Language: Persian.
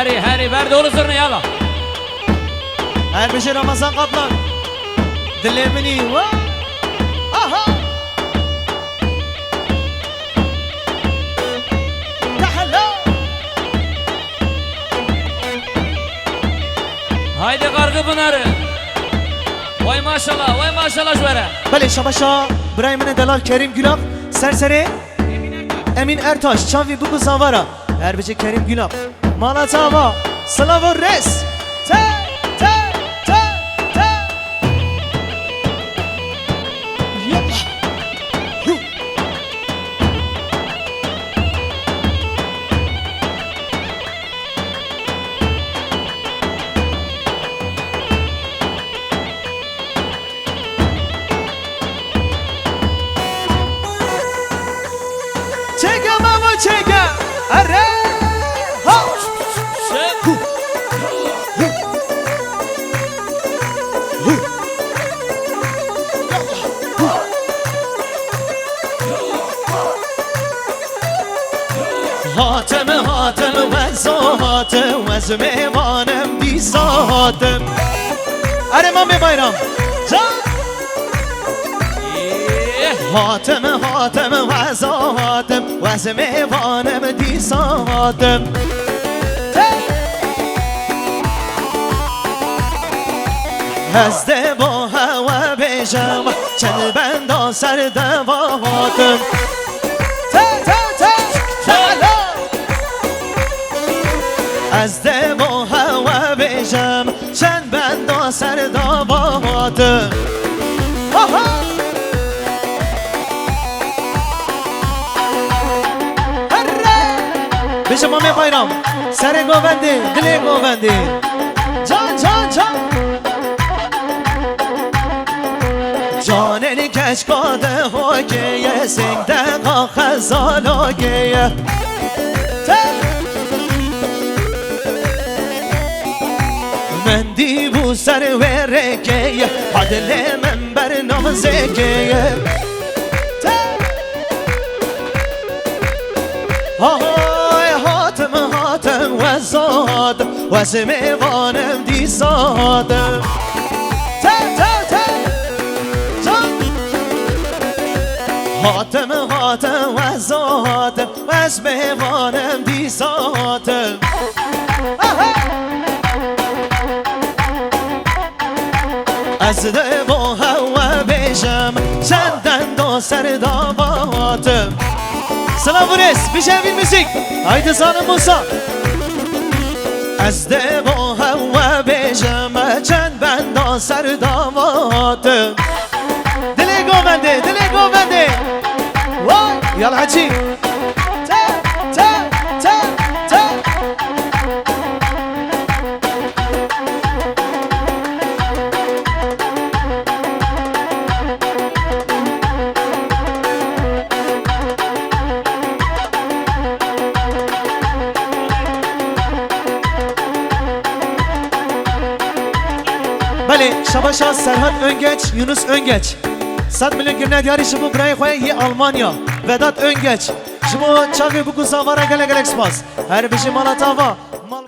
هری برد اولو سرنه یالا هر بشه رمضان قبلان دل منی و آها تحلا haydi kargı pınarı vay maşallah jwere بله شباشا برای من دلال کریم گلاب سرسره امین ارتاش چاوی بگو زاوارا هر بچه کریم گلاب مالا تاوا سلاو و رس تا تا تا تا یلا چگه ماما چگه اره ها هاتم و زاتم و از میوانم بی ساتم اره مامی بایرام هاتم و زاتم و از میوانم دی ساتم از دوا هوا بجم چند بندا سر دواتم از دوا هوا بجم چند بندا سر دواتم بشه مامی بایرام سر گوونده دل گوونده جان جان جان جاننی کشکاده هاگیه سنگدقا خزالاگیه من دیبو سر ورگیه عدل من بر نامزگیه هاتم و زادم و از میوانم دی سادم هاتم و زادم و از میوانم دی سادم از دوا هوا بشم چندن دو سر داواتم سلام ورس بیشتر موسیقی haydi زانم موسا از دوا هوا بشم چند بندا سر داواتم دل گوونده وای یالا حجی بله شباشا سرحد öngeç Yunus öngeç 100 milyon girne diyarı şubu buraya koyan yi Almanya Vedat öngeç şubu çavi bu kuzavara gele spas her bişi Malatava